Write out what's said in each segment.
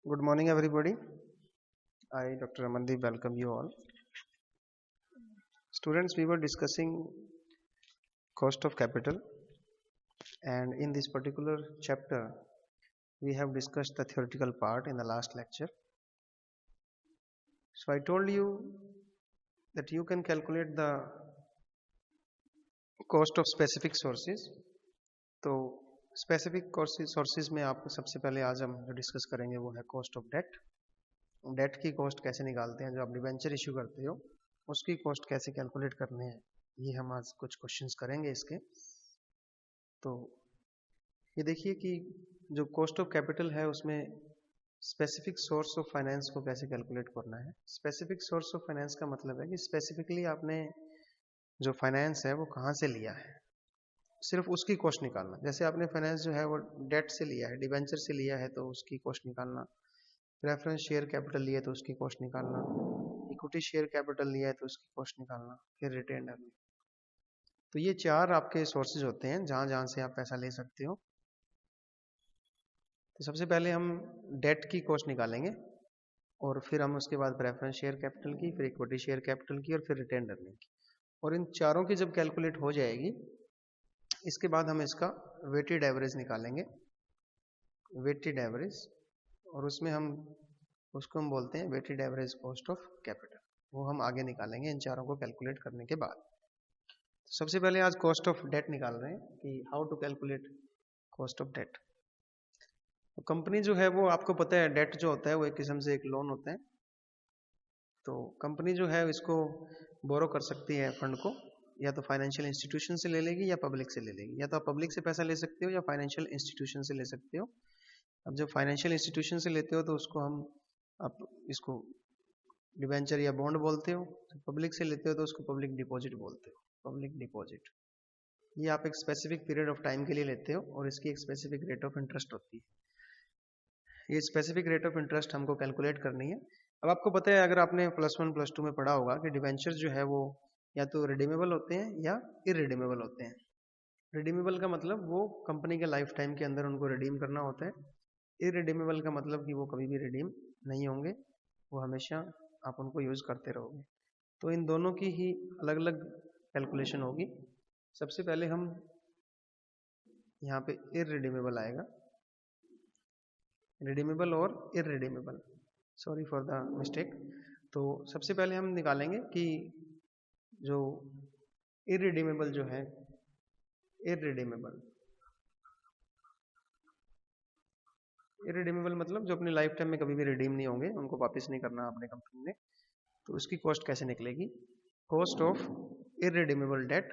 Good morning, everybody. I, Dr. Amandeep, welcome you all. Students, we were discussing cost of capital, and in this particular chapter, we have discussed the theoretical part in the last lecture. So, I told you that you can calculate the cost of specific sources. तो specific sources में आप सबसे पहले आज हम जो discuss करेंगे वो है कॉस्ट ऑफ डेट। डेट की कॉस्ट कैसे निकालते हैं, जो आप डिवेंचर इशू करते हो उसकी कॉस्ट कैसे कैलकुलेट करनी है, ये हम आज कुछ क्वेश्चंस करेंगे इसके। तो ये देखिए कि जो कॉस्ट ऑफ कैपिटल है उसमें स्पेसिफिक सोर्स ऑफ फाइनेंस को कैसे कैलकुलेट करना है। स्पेसिफिक सोर्स ऑफ फाइनेंस का मतलब है कि स्पेसिफिकली आपने जो फाइनेंस है वो कहाँ से लिया है, सिर्फ उसकी कॉस्ट निकालना। जैसे आपने फाइनेंस जो है वो डेट से लिया है, डिवेंचर से लिया है, तो उसकी कॉस्ट निकालना। प्रेफरेंस शेयर कैपिटल लिया है तो उसकी कॉस्ट निकालना। इक्विटी शेयर कैपिटल लिया है तो उसकी कॉस्ट निकालना। फिर रिटेन अर्निंग। तो ये चार आपके सोर्सेज होते हैं जहां जहां से आप पैसा ले सकते हो। तो सबसे पहले हम डेट की कॉस्ट निकालेंगे और फिर हम उसके बाद प्रेफरेंस शेयर कैपिटल की, फिर इक्विटी शेयर कैपिटल की और फिर रिटेन अर्निंग की। और इन चारों की जब कैलकुलेट हो जाएगी, इसके बाद हम इसका वेटेड एवरेज निकालेंगे, वेटेड एवरेज। और उसमें हम उसको हम बोलते हैं weighted average cost of capital. वो हम आगे निकालेंगे इन चारों को कैलकुलेट करने के बाद। तो सबसे पहले आज कॉस्ट ऑफ डेट निकाल रहे हैं कि how to calculate cost of debt. तो कंपनी जो है वो, आपको पता है डेट जो होता है वो एक किस्म से एक लोन होता है। तो कंपनी जो है इसको बोरो कर सकती है फंड को, या तो फाइनेंशियल इंस्टीट्यूशन से ले लेगी या पब्लिक से ले लेगी। या तो आप पब्लिक से पैसा ले सकते हो या फाइनेंशियल इंस्टीट्यूशन से ले सकते हो। अब जब फाइनेंशियल इंस्टीट्यूशन से लेते हो तो उसको हम, आप इसको डिवेंचर या बॉन्ड बोलते हो। पब्लिक से लेते हो तो उसको पब्लिक डिपॉजिट बोलते हो, पब्लिक डिपॉजिट। ये आप एक स्पेसिफिक पीरियड ऑफ टाइम के लिए लेते हो और इसकी एक स्पेसिफिक रेट ऑफ इंटरेस्ट होती है। ये स्पेसिफिक रेट ऑफ इंटरेस्ट हमको कैलकुलेट करनी है। अब आपको पता है, अगर आपने +1 +2 में पढ़ा होगा कि डिवेंचर जो है वो या तो रिडीमेबल होते हैं या इरिडीमेबल होते हैं। रिडीमेबल का मतलब वो कंपनी के लाइफ टाइम के अंदर उनको रिडीम करना होता है। इरिडीमेबल का मतलब कि वो कभी भी रिडीम नहीं होंगे, वो हमेशा आप उनको यूज करते रहोगे। तो इन दोनों की ही अलग अलग कैलकुलेशन होगी। सबसे पहले हम यहाँ पे इरिडीमेबल आएगा, रिडीमेबल और irredeemable, sorry for the mistake. तो सबसे पहले हम निकालेंगे कि जो इरिडीमेबल जो है, इरिडीमेबल, इरिडीमेबल मतलब जो अपनी लाइफ टाइम में कभी भी रिडीम नहीं होंगे, उनको वापस नहीं करना आपने कंपनी ने। तो उसकी कॉस्ट कैसे निकलेगी? कॉस्ट ऑफ इरिडीमेबल डेट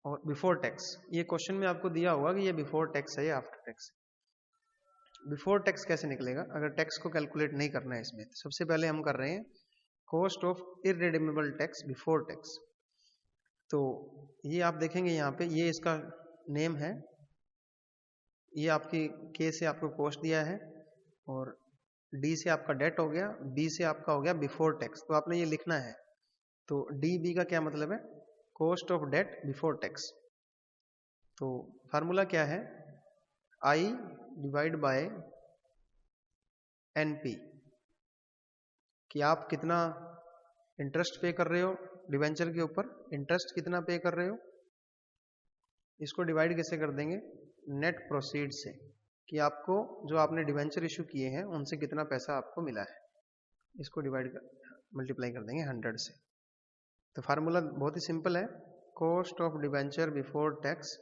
और बिफोर टैक्स। ये क्वेश्चन में आपको दिया होगा कि ये बिफोर टैक्स है या आफ्टर टैक्स। बिफोर टैक्स कैसे निकलेगा अगर टैक्स को कैलकुलेट नहीं करना है इसमें? तो सबसे पहले हम कर रहे हैं cost of irredeemable tax before tax. तो ये आप देखेंगे यहाँ पे, ये इसका नेम है। ये आपकी के से आपको कॉस्ट दिया है और डी से आपका डेट हो गया, बी से आपका हो गया बिफोर टैक्स। तो आपने ये लिखना है। तो डी बी का क्या मतलब है? Cost of debt before tax. तो फार्मूला क्या है? आई डिवाइड बाय एनपी, कि आप कितना इंटरेस्ट पे कर रहे हो डिवेंचर के ऊपर, इंटरेस्ट कितना पे कर रहे हो। इसको डिवाइड कैसे कर देंगे? नेट प्रोसीड से, कि आपको जो आपने डिवेंचर इशू किए हैं उनसे कितना पैसा आपको मिला है। इसको डिवाइड कर मल्टीप्लाई कर देंगे 100 से। तो फार्मूला बहुत ही सिंपल है, cost of debenture before tax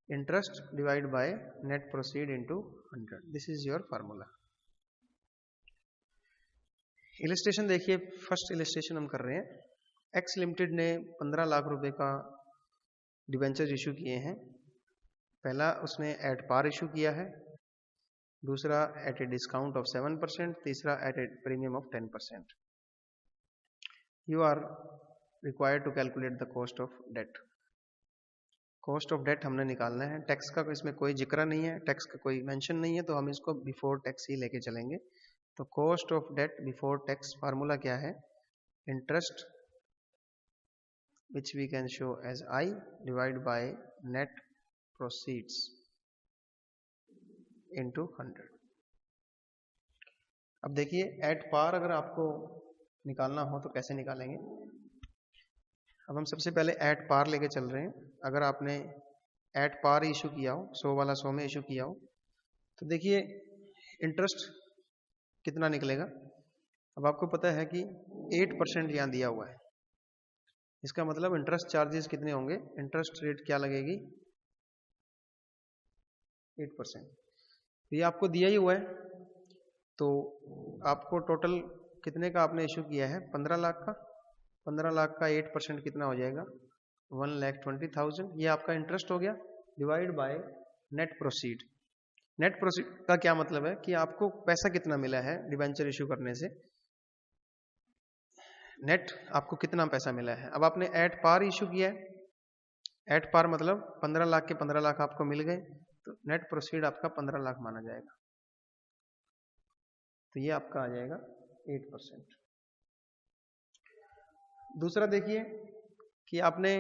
interest divide by net proceed into 100। This is your formula. Illustration देखिए, फर्स्ट इलिस्ट्रेशन हम कर रहे हैं। एक्स लिमिटेड ने 15 लाख रुपए का डिवेंचर इशू किए हैं। पहला उसने एट पार इशू किया है, दूसरा एट ए डिस्काउंट ऑफ 7%, तीसरा at a premium of 10%। You are required to calculate the cost of debt. Cost of debt हमने निकालना है। टैक्स का इसमें कोई जिक्र नहीं है, टैक्स का कोई मेंशन नहीं है, तो हम इसको बिफोर टैक्स ही लेके चलेंगे। तो cost of debt before tax formula क्या है? Interest which we can show as I divided by net proceeds into 100। अब देखिए एट पार अगर आपको निकालना हो तो कैसे निकालेंगे। अब हम सबसे पहले एट पार लेके चल रहे हैं। अगर आपने एट पार इशू किया हो, 100 वाला 100 में इशू किया हो, तो देखिए इंटरेस्ट कितना निकलेगा। अब आपको पता है कि 8% यहाँ दिया हुआ है, इसका मतलब इंटरेस्ट चार्जेस कितने होंगे, इंटरेस्ट रेट क्या लगेगी 8%। तो ये आपको दिया ही हुआ है, तो आपको टोटल कितने का आपने इशू किया है 15 लाख का। 15 लाख का 8% कितना हो जाएगा 1,20,000। ये आपका इंटरेस्ट हो गया, divide by net proceed. Net proceed का क्या मतलब है कि आपको पैसा कितना मिला है डिबेंचर इशू करने से, नेट आपको कितना पैसा मिला है। अब आपने एट पार इशू किया है, एट पार मतलब 15 लाख के 15 लाख आपको मिल गए, तो नेट प्रोसीड आपका 15 लाख माना जाएगा। तो ये आपका आ जाएगा 8%। दूसरा देखिए कि आपने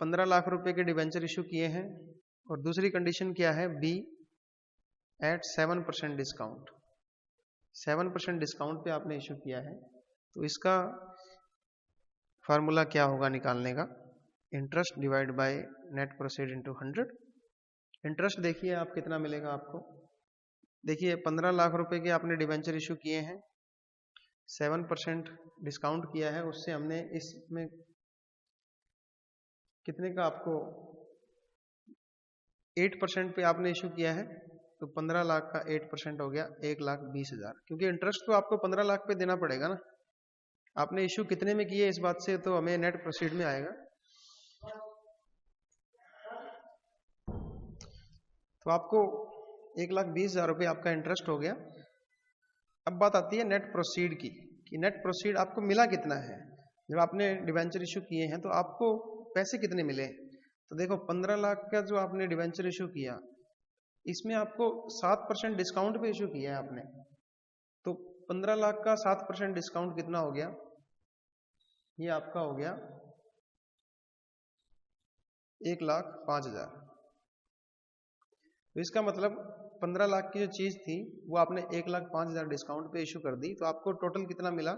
15 लाख रुपए के डिबेंचर इशू किए हैं और दूसरी कंडीशन क्या है, बी एट 7% डिस्काउंट। 7% डिस्काउंट पे आपने इशू किया है, तो इसका फार्मूला क्या होगा निकालने का, interest divide by net proceed into 100। Interest देखिए आप कितना मिलेगा आपको, देखिए 15 लाख रुपए के आपने डिबेंचर इशू किए हैं, 7% डिस्काउंट किया है, उससे हमने इसमें कितने का आपको 8% पे आपने इशू किया है, तो 15 लाख का 8% हो गया 1,20,000। क्योंकि इंटरेस्ट तो आपको 15 लाख पे देना पड़ेगा ना, आपने इशू कितने में किए इस बात से तो हमें नेट प्रोसीड में आएगा। तो आपको 1,20,000 रुपये आपका इंटरेस्ट हो गया। अब बात आती है नेट प्रोसीड की, कि नेट प्रोसीड आपको मिला कितना है। जब आपने डिबेंचर इशू किए हैं तो आपको पैसे कितने मिले, तो देखो 15 लाख का जो आपने डिबेंचर इशू किया, इसमें आपको 7% डिस्काउंट पे इशू किया है आपने, तो 15 लाख का 7% डिस्काउंट कितना हो गया, ये आपका हो गया 1,05,000। तो इसका मतलब 15 लाख की जो चीज थी वो आपने 1,05,000 डिस्काउंट पे इशू कर दी, तो आपको टोटल कितना मिला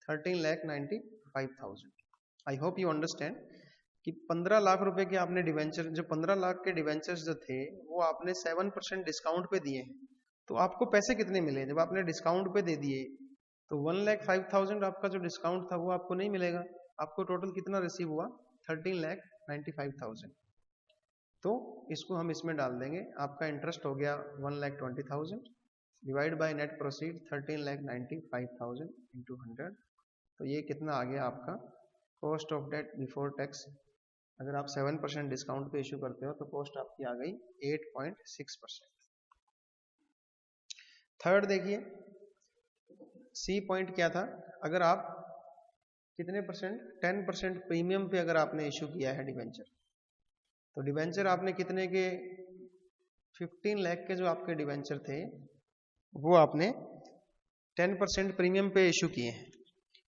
13,95,000। आई होप यू अंडरस्टैंड कि 15 लाख रुपए के आपने डिवेंचर, जो 15 लाख के डिवेंचर्स जो थे वो आपने 7% डिस्काउंट पे दिए हैं, तो आपको पैसे कितने मिले जब आपने डिस्काउंट पे दे दिए, तो 1,05,000 आपका जो डिस्काउंट था वो आपको नहीं मिलेगा, आपको टोटल कितना रिसीव हुआ 13,95,000। तो इसको हम इसमें डाल देंगे, आपका इंटरेस्ट हो गया 1,20,000 divide by net proceed 13,95,000 into 100। तो ये कितना आ गया आपका cost of debt before tax. अगर आप 7% डिस्काउंट पे इशू करते हो तो कॉस्ट आपकी आ गई 8.6%। थर्ड देखिए सी पॉइंट क्या था, अगर आप कितने परसेंट 10% प्रीमियम पे अगर आपने इशू किया है डिबेंचर, तो डिबेंचर आपने कितने के 15 लाख के जो आपके डिबेंचर थे वो आपने 10% प्रीमियम पे इशू किए हैं,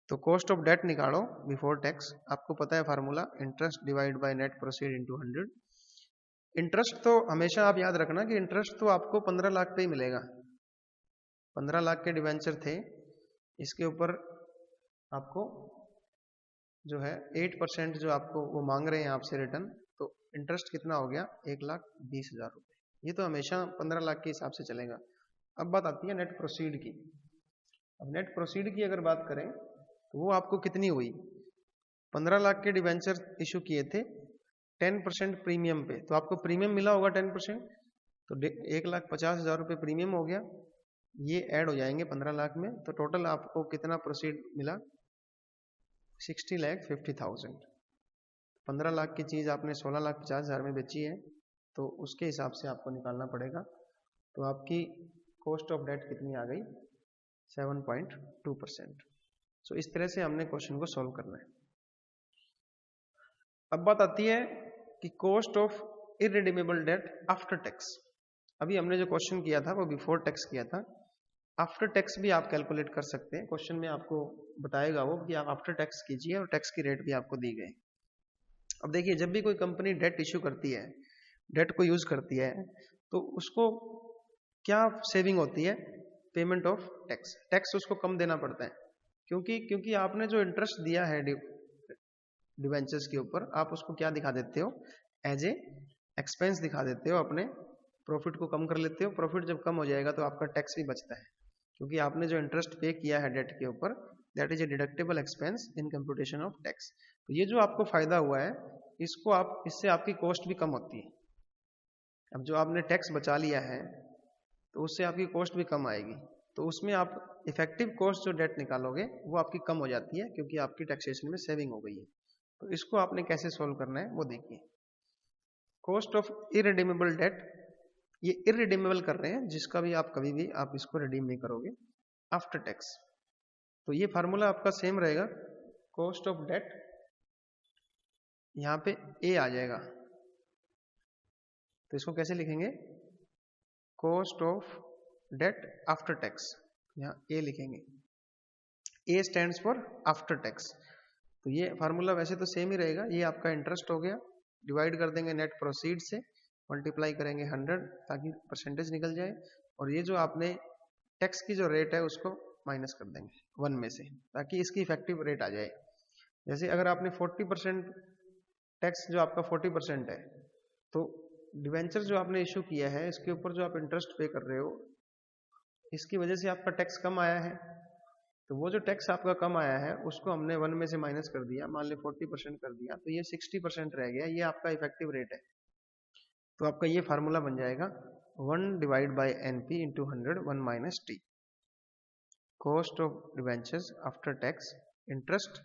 तो कॉस्ट ऑफ डेट निकालो बिफोर टैक्स। आपको पता है formula, interest divide by net proceed into 100। Interest तो हमेशा आप याद रखना कि इंटरेस्ट तो आपको 15 लाख पे ही मिलेगा। 15 लाख के डिबेंचर थे, इसके ऊपर आपको जो है 8% जो आपको वो मांग रहे हैं आपसे रिटर्न, तो इंटरेस्ट कितना हो गया 1,20,000 रुपये। ये तो हमेशा 15 लाख के हिसाब से चलेगा। अब बात आती है नेट प्रोसीड की। अब नेट प्रोसीड की अगर बात करें तो वो आपको कितनी हुई, 15 लाख के डिबेंचर इशू किए थे 10% प्रीमियम पे, तो आपको प्रीमियम मिला होगा 10%, तो 1,50,000 रुपये प्रीमियम हो गया, ये ऐड हो जाएंगे 15 लाख में, तो टोटल आपको कितना प्रोसीड मिला 60,50,000। 15 लाख की चीज आपने 16,50,000 में बेची है, तो उसके हिसाब से आपको निकालना पड़ेगा। तो आपकी कॉस्ट ऑफ डेट कितनी आ गई 7.2%। सो इस तरह से हमने क्वेश्चन को सॉल्व करना है। अब बात आती है कि cost of irredeemable debt after tax. अभी हमने जो क्वेश्चन किया था वो बिफोर टैक्स किया था, आफ्टर टैक्स भी आप कैलकुलेट कर सकते हैं। क्वेश्चन में आपको बताएगा वो कि आप आफ्टर टैक्स कीजिए और टैक्स की रेट भी आपको दी गई। अब देखिए जब भी कोई कंपनी डेट इश्यू करती है, डेट को यूज करती है, तो उसको क्या सेविंग होती है, पेमेंट ऑफ टैक्स, टैक्स उसको कम देना पड़ता है, क्योंकि आपने जो इंटरेस्ट दिया है डिवेंचर्स के ऊपर, आप उसको क्या दिखा देते हो, एज ए एक्सपेंस दिखा देते हो, अपने प्रॉफिट को कम कर लेते हो। प्रॉफिट जब कम हो जाएगा तो आपका टैक्स भी बचता है, क्योंकि आपने जो इंटरेस्ट पे किया है डेट के ऊपर, that is a deductible expense in computation of tax. तो ये जो आपको फायदा हुआ है, इससे आपकी कॉस्ट भी कम होती है। अब जो आपने टैक्स बचा लिया है तो उससे आपकी कॉस्ट भी कम आएगी, तो उसमें आप इफेक्टिव कॉस्ट जो डेट निकालोगे वो आपकी कम हो जाती है, क्योंकि आपकी टैक्सेशन में सेविंग हो गई है। तो इसको आपने कैसे सोल्व करना है वो देखिए। कॉस्ट ऑफ इरिडीमेबल डेट, ये इरिडीमेबल कर रहे हैं, जिसका भी आप कभी भी आप इसको रिडीम नहीं करोगे आफ्टर टैक्स। तो ये फार्मूला आपका सेम रहेगा, कॉस्ट ऑफ डेट, यहां पे ए आ जाएगा, तो इसको कैसे लिखेंगे, cost of debt after tax, यहां ए लिखेंगे, A stands for after tax. तो ये फार्मूला वैसे तो सेम ही रहेगा, ये आपका इंटरेस्ट हो गया, डिवाइड कर देंगे नेट प्रोसीड से, मल्टीप्लाई करेंगे 100 ताकि परसेंटेज निकल जाए, और ये जो आपने टैक्स की जो रेट है उसको माइनस कर देंगे 1 में से, ताकि इसकी इफेक्टिव रेट आ जाए। जैसे अगर आपने 40% टैक्स, जो आपका 40% है, तो डिवेंचर जो आपने इशू किया है इसके ऊपर जो आप इंटरेस्ट पे कर रहे हो, इसकी वजह से आपका टैक्स कम आया है। तो वो जो टैक्स आपका कम आया है उसको हमने 1 में से माइनस कर दिया, मान लो 40% कर दिया, तो ये 60% रह गया, ये आपका इफेक्टिव रेट है। तो आपका ये फार्मूला बन जाएगा 1 divide by NP into 100 1 minus T, cost of debentures after tax interest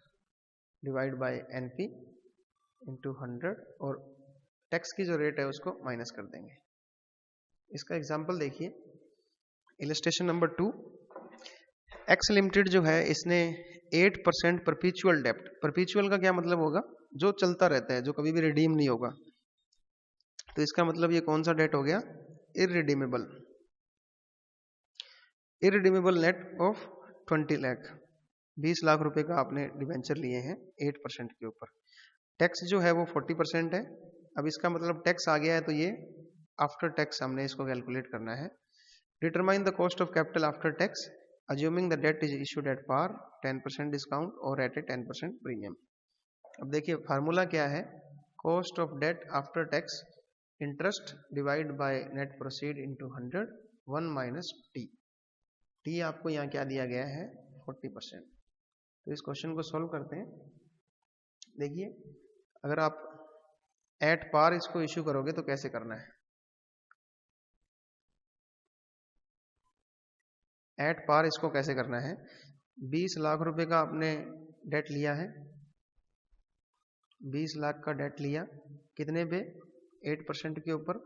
divide by NP into 100, और टैक्स की जो रेट है उसको माइनस कर देंगे। इसका एग्जाम्पल देखिए, इलस्ट्रेशन नंबर 2, एक्स लिमिटेड जो है इसने 8% परपीचुअल डेप्ट, परपीचुअल का क्या मतलब होगा, जो चलता रहता है, जो कभी भी रिडीम नहीं होगा। तो इसका मतलब ये कौन सा डेट हो गया, irredeemable, irredeemable net of 20 lakh, 20 lakh रुपए का आपने डिवेंचर लिए हैं 8% के ऊपर। टैक्स जो है वो 40% है। अब इसका मतलब टैक्स आ गया है, तो ये आफ्टर टैक्स हमने इसको कैलकुलेट करना है। Determine the cost of capital after tax assuming the debt is issued at par, 10% discount or at a 10% premium। अब देखिए फार्मूला क्या है, cost of debt after tax interest divide by net proceed into 100 1 minus T, T आपको यहाँ क्या दिया गया है 40%। तो इस क्वेश्चन को सॉल्व करते हैं। देखिए अगर आप एट पार इसको इश्यू करोगे तो कैसे करना है, एट पार इसको कैसे करना है, 20 लाख रुपए का आपने डेट लिया है, 20 लाख का डेट लिया, कितने पे, 8% के ऊपर,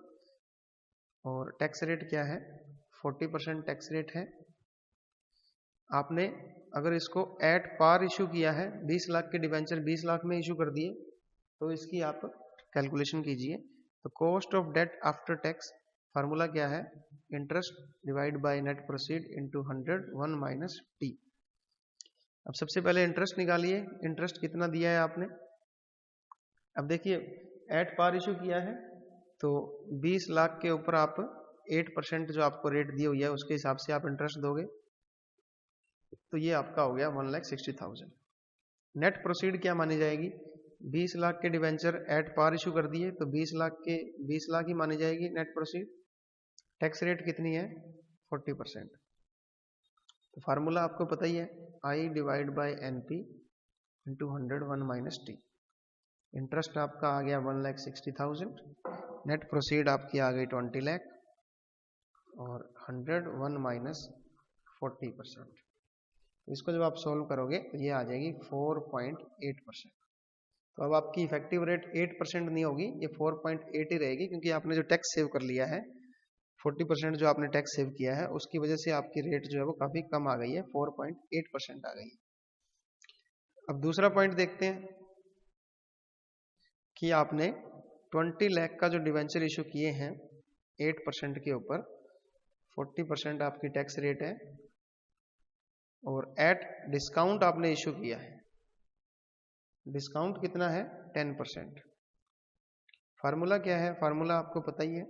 और टैक्स रेट क्या है 40% टैक्स रेट है। आपने अगर इसको एट पार इशू किया है, 20 लाख के डिवेंचर 20 लाख में इशू कर दिए, तो इसकी आप कैलकुलेशन कीजिए। तो cost of debt after tax formula क्या है, interest divide by net proceed into 100 1 minus T. अब सबसे पहले इंटरेस्ट निकालिए, इंटरेस्ट कितना दिया है आपने। अब देखिए एट पार इशू किया है, तो 20 लाख के ऊपर आप 8% जो आपको रेट दी हुई है उसके हिसाब से आप इंटरेस्ट दोगे, तो ये आपका हो गया 1,60,000। नेट प्रोसीड क्या मानी जाएगी, 20 लाख के डिवेंचर एट पार इशू कर दिए, तो 20 लाख ही मानी जाएगी नेट प्रोसीड। टैक्स रेट कितनी है 40%। तो फार्मूला आपको पता ही है, I divide by NP into 100 1 minus T. Interest आपका आ गया 1,60,000, नेट प्रोसीड आपकी आ गई 20 लाख, और 100 1 माइनस 40%। तो इसको जब आप सोल्व करोगे तो ये आ जाएगी 4.8%। तो अब आपकी इफेक्टिव रेट 8% नहीं होगी, ये 4.8 ही रहेगी, क्योंकि आपने जो टैक्स सेव कर लिया है 40% जो आपने टैक्स सेव किया है उसकी वजह से आपकी रेट जो है वो काफी कम आ गई है, 4.8% आ गई है। अब दूसरा पॉइंट देखते हैं कि आपने 20 लाख का जो डिवेंचर इशू किए हैं 8% के ऊपर, 40% आपकी टैक्स रेट है, और एट डिस्काउंट आपने इशू किया है, डिस्काउंट कितना है 10%। फार्मूला क्या है, फार्मूला आपको पता ही है,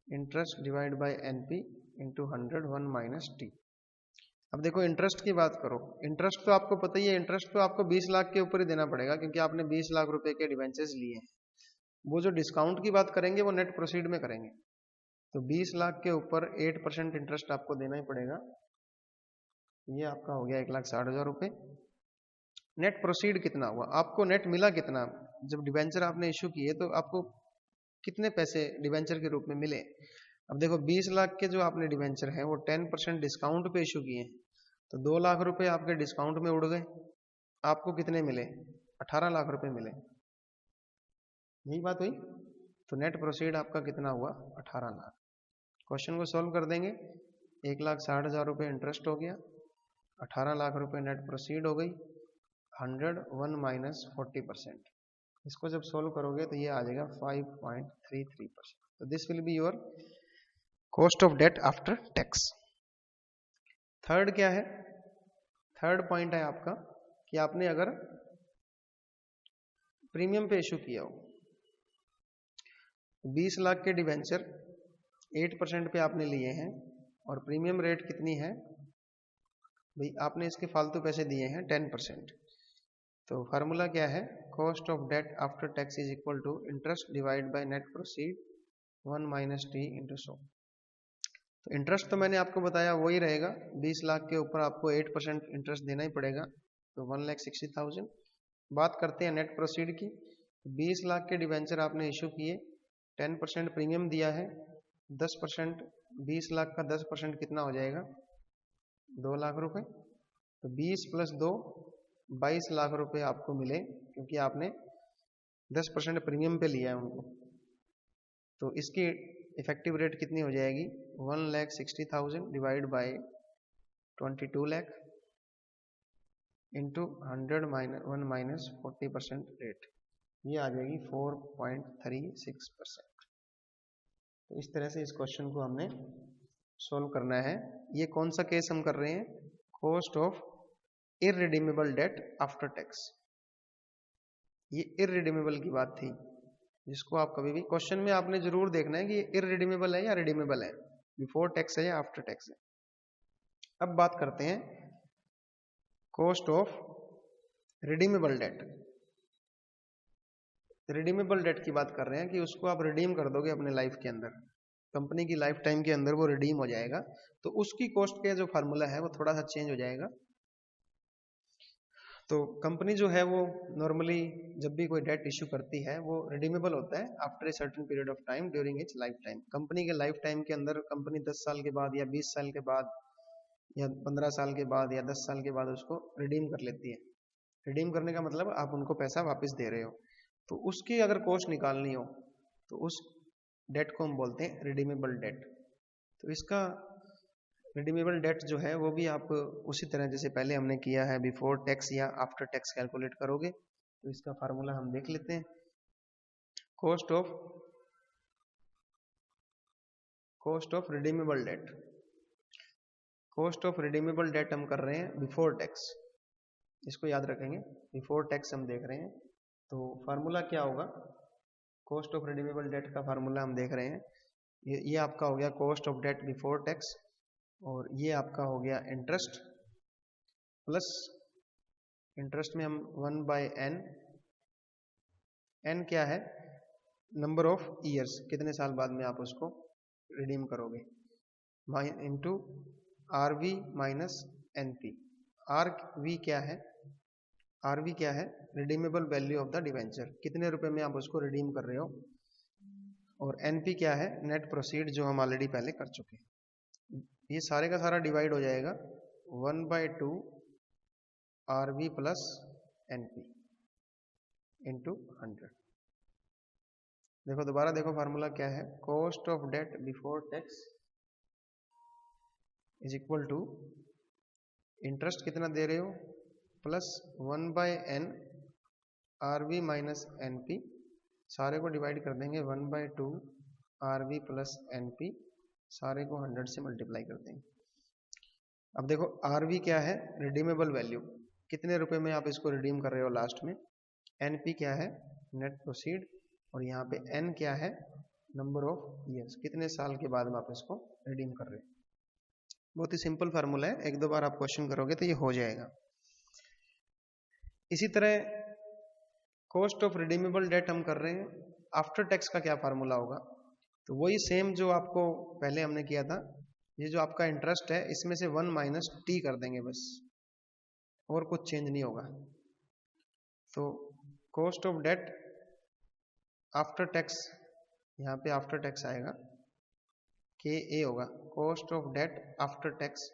interest divide bye NP into 100 1 minus T. अब देखो इंटरेस्ट की बात करो, इंटरेस्ट तो आपको पता ही है, इंटरेस्ट तो आपको 20 लाख के ऊपर ही देना पड़ेगा क्योंकि आपने 20 लाख रुपए के डिवेंचर्स लिए हैं। वो जो डिस्काउंट की बात करेंगे वो नेट प्रोसीड में करेंगे। तो 20 लाख के ऊपर 8% इंटरेस्ट आपको देना ही पड़ेगा। ये आपका हो गया 1,60,000 रुपए। नेट प्रोसीड कितना हुआ, आपको नेट मिला कितना, जब डिवेंचर आपने इश्यू किए तो आपको कितने पैसे डिवेंचर के रूप में मिले। अब देखो 20 लाख के जो आपने डिवेंचर है वो 10% डिस्काउंट पे इश्यू किए, तो 2 लाख रुपए आपके डिस्काउंट में उड़ गए, आपको कितने मिले, 18 लाख रुपए मिले। यही बात हुई। तो नेट प्रोसीड आपका कितना हुआ, 18 लाख। क्वेश्चन को सॉल्व कर देंगे, 1,60,000 रुपए इंटरेस्ट हो गया, 18 लाख रुपए नेट प्रोसीड हो गई, 100 1 माइनस 40%। इसको जब सोल्व करोगे तो ये आ जाएगा 5.33%। तो this will be your cost of debt after tax. Third क्या है, थर्ड पॉइंट है आपका कि आपने अगर प्रीमियम पे इश्यू किया हो, 20 लाख के डिवेंचर 8% पे आपने लिए हैं और प्रीमियम रेट कितनी है भाई, आपने इसके फालतू पैसे दिए हैं 10%। तो फार्मूला क्या है, cost of debt after tax is equal to interest divide by net proceed 1 minus T into so. तो इंटरेस्ट तो मैंने आपको बताया वही रहेगा, 20 लाख के ऊपर आपको 8% इंटरेस्ट देना ही पड़ेगा, तो 1,60,000। बात करते हैं नेट प्रोसीड की। 20 लाख के डिवेंचर आपने इशू किए, 10% प्रीमियम दिया है, 10%, 20 लाख का 10% कितना हो जाएगा, 2 लाख रुपए। तो 20 प्लस 2 22 लाख रुपए आपको मिले क्योंकि आपने 10% प्रीमियम पे लिया है उनको। तो इसकी इफेक्टिव रेट कितनी हो जाएगी, 1,60,000 divide by 22 lakh into 100 1 minus 40% rate, ये आ जाएगी 4.36%। तो इस तरह से इस क्वेश्चन को हमने सोल्व करना है। ये कौन सा केस हम कर रहे हैं, cost of irredeemable debt after tax. ये इररिडीमेबल की बात थी, जिसको आप कभी भी क्वेश्चन में आपने जरूर देखना है कि ये इररिडीमेबल है या रिडीमेबल है, बिफोर टैक्स है या आफ्टर टैक्स है। अब बात करते हैं cost of redeemable debt. Redeemable debt की बात कर रहे हैं कि उसको आप रिडीम कर दोगे अपने लाइफ के अंदर, कंपनी की लाइफ टाइम के अंदर वो रिडीम हो जाएगा, तो उसकी कॉस्ट का जो फार्मूला है वो थोड़ा सा चेंज हो जाएगा। तो कंपनी जो है वो नॉर्मली जब भी कोई डेट इश्यू करती है वो रिडीमेबल होता है after a certain period of time during its life time. Company के लाइफ टाइम के अंदर कंपनी 10 साल के बाद या 20 साल के बाद या 15 साल के बाद या 10 साल के बाद उसको रिडीम कर लेती है। रिडीम करने का मतलब आप उनको पैसा वापस दे रहे हो, तो उसकी अगर कॉस्ट निकालनी हो तो उस डेट को हम बोलते हैं रिडीमेबल डेट। तो इसका रिडीमेबल डेट जो है वो भी आप उसी तरह जैसे पहले हमने किया है बिफोर टैक्स या आफ्टर टैक्स कैलकुलेट करोगे। तो इसका फार्मूला हम देख लेते हैं, cost of redeemable debt. Cost of redeemable debt हम कर रहे हैं बिफोर टैक्स, इसको याद रखेंगे, बिफोर टैक्स हम देख रहे हैं। तो फार्मूला क्या होगा, कॉस्ट ऑफ रिडीमेबल डेट का फार्मूला हम देख रहे हैं, ये आपका हो गया cost of debt before tax, और ये आपका हो गया इंटरेस्ट प्लस इंटरेस्ट में हम 1/n, n क्या है, नंबर ऑफ ईयर्स, कितने साल बाद में आप उसको रिडीम करोगे, into RV minus NP। RV क्या है, RV क्या है, redeemable value of the debenture, कितने रुपए में आप उसको रिडीम कर रहे हो, और NP क्या है, नेट प्रोसीड, जो हम ऑलरेडी पहले कर चुके हैं। ये सारे का सारा डिवाइड हो जाएगा 1/2 RV प्लस NP इंटू 100। देखो दोबारा देखो फार्मूला क्या है, cost of debt before tax is equal to interest कितना दे रहे हो plus 1/n RV minus NP, सारे को डिवाइड कर देंगे 1/2 RV प्लस NP, सारे को 100 से मल्टीप्लाई कर देंगे। अब देखो RV क्या है, रिडीमेबल वैल्यू, कितने रुपए में आप इसको रिडीम कर रहे हो लास्ट में, NP क्या है, नेट प्रोसीड, और यहाँ पे N क्या है, नंबर ऑफ ईयर्स, कितने साल के बाद में आप इसको रिडीम कर रहे हो। बहुत ही सिंपल फार्मूला है, एक दो बार आप क्वेश्चन करोगे तो ये हो जाएगा। इसी तरह कॉस्ट ऑफ रिडीमेबल डेट हम कर रहे हैं, आफ्टर टैक्स का क्या फार्मूला होगा, तो वही सेम जो आपको पहले हमने किया था। ये जो आपका इंटरेस्ट है इसमें से 1 माइनस टी कर देंगे बस, और कुछ चेंज नहीं होगा। तो cost of debt after tax, यहाँ पे आफ्टर टैक्स आएगा, के ए होगा cost of debt after tax.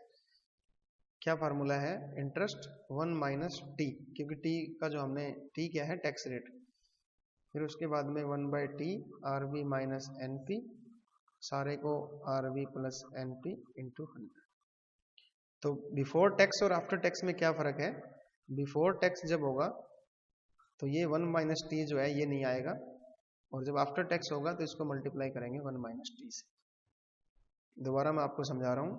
क्या फार्मूला है, इंटरेस्ट 1 माइनस टी, क्योंकि टी का जो हमने टी क्या है टैक्स रेट, फिर उसके बाद में 1 by T R B minus N P, सारे को R B plus N P into 100। तो बिफोर टैक्स और आफ्टर टैक्स में क्या फर्क है, बिफोर टैक्स जब होगा तो ये 1 माइनस टी जो है ये नहीं आएगा, और जब आफ्टर टैक्स होगा तो इसको मल्टीप्लाई करेंगे 1 माइनस टी से। दोबारा मैं आपको समझा रहा हूं,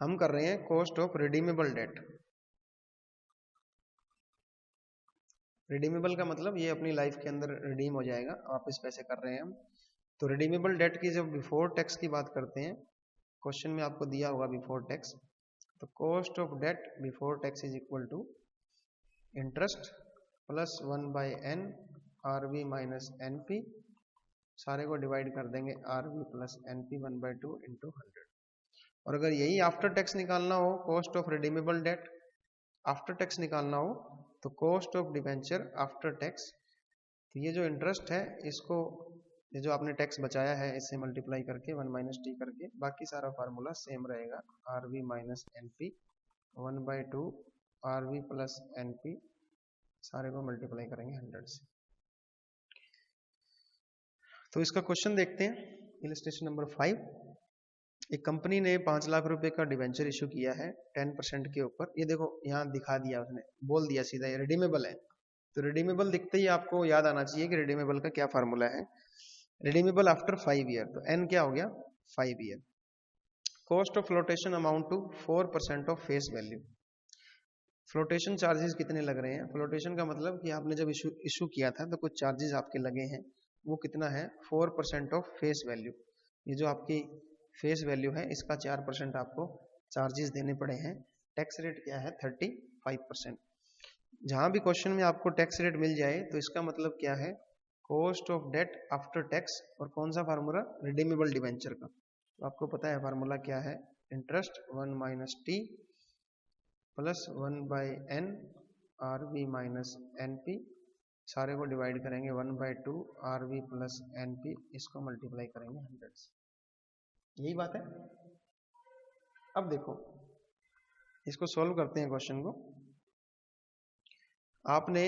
हम कर रहे हैं cost of redeemable debt. Redeemable का मतलब ये अपनी लाइफ के अंदर रिडीम हो जाएगा, वापस पैसे कर रहे हैं हम। तो रिडीमेबल डेट की जब बिफोर टैक्स की बात करते हैं, क्वेश्चन में आपको दिया होगा बिफोर टैक्स, तो cost of debt before tax is equal to interest plus 1 by N R B minus N P, सारे को डिवाइड कर देंगे R B plus N P 1 by 2 into 100। और अगर यही आफ्टर टैक्स निकालना हो, cost of redeemable debt after tax निकालना हो, तो cost of debenture after tax, तो ये जो इंटरेस्ट है इसको, ये जो आपने टैक्स बचाया है इससे मल्टीप्लाई करके 1 माइनस टी करके, बाकी सारा फार्मूला सेम रहेगा, R B minus N P 1 by 2 R B plus N P, सारे को मल्टीप्लाई करेंगे 100 से। तो इसका क्वेश्चन देखते हैं, इलस्ट्रेशन नंबर 5। एक कंपनी ने 5 लाख रुपए का डिवेंचर इशू किया है 10% के ऊपर। ये देखो यहाँ दिखा दिया, उसने बोल दिया सीधा ये रिडीमेबल है। तो रिडीमेबल दिखते ही आपको याद आना चाहिए कि रिडीमेबल का क्या फार्मूला है, रिडीमेबल आफ्टर 5 ईयर, तो एन क्या हो गया 5 year. Cost of flotation amount to 4% of face value. Flotation charges कितने लग रहे हैं, फ्लोटेशन का मतलब कि आपने जब इशू किया था तो कुछ चार्जेस आपके लगे हैं, वो कितना है 4% ऑफ फेस वैल्यू। ये जो आपकी फेस वैल्यू है इसका 4% आपको चार्जेस देने पड़े हैं। टैक्स रेट क्या है 35%। जहां भी क्वेश्चन में आपको टैक्स रेट मिल जाए तो इसका मतलब क्या है, cost of debt after tax, और कौन सा फार्मूला, रिडीमेबल डिवेंचर का। तो आपको पता है फार्मूला क्या है, interest 1 minus T plus 1 by N R B minus N P, सारे को डिवाइड करेंगे 1 by 2 R B plus N P, इसको मल्टीप्लाई करेंगे 100 से। यही बात है। अब देखो इसको सॉल्व करते हैं क्वेश्चन को। आपने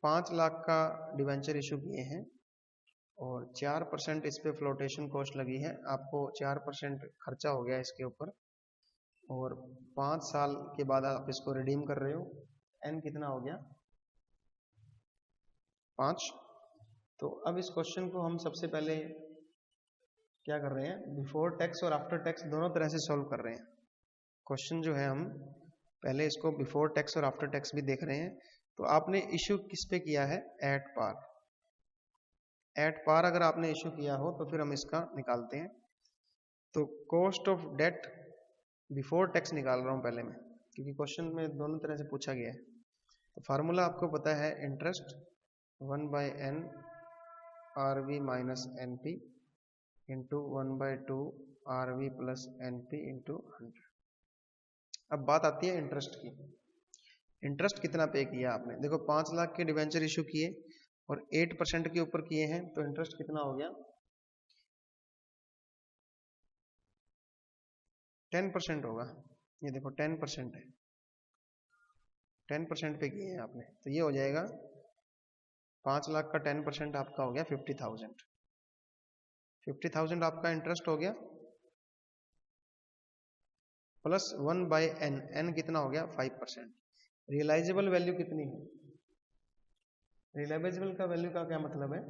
5 लाख का डिवेंचर इशू किए हैं और 4% इस पे फ्लोटेशन कॉस्ट लगी है, आपको 4% खर्चा हो गया इसके ऊपर, और 5 साल के बाद आप इसको रिडीम कर रहे हो। एन कितना हो गया 5। तो अब इस क्वेश्चन को हम सबसे पहले क्या कर रहे हैं, बिफोर टैक्स और आफ्टर टैक्स दोनों तरह से सॉल्व कर रहे हैं। क्वेश्चन जो है हम पहले इसको बिफोर टैक्स और आफ्टर टैक्स भी देख रहे हैं। तो आपने इशू किस पे किया है, एट पार। एट पार अगर आपने इशू किया हो तो फिर हम इसका निकालते हैं। तो cost of debt before tax निकाल रहा हूं पहले मैं, क्योंकि क्वेश्चन में दोनों तरह से पूछा गया है। तो फार्मूला आपको पता है, interest 1 by N R B minus N P into 1 by 2 R B plus N P into 100। अब बात आती है इंटरेस्ट की। इंटरेस्ट कितना पे किया आपने, देखो 5 लाख के डिवेंचर इशू किए और 8% के ऊपर किए हैं, तो इंटरेस्ट कितना हो गया 10% होगा। ये देखो 10% है, 10% पे किए हैं आपने, तो ये हो जाएगा 5 लाख का 10% आपका हो गया 50,000। 50,000 आपका इंटरेस्ट हो गया, प्लस 1 बाई एन, एन कितना हो गया 5%। रियलाइजेबल वैल्यू कितनी है, रियलाइजेबल का वैल्यू का क्या मतलब है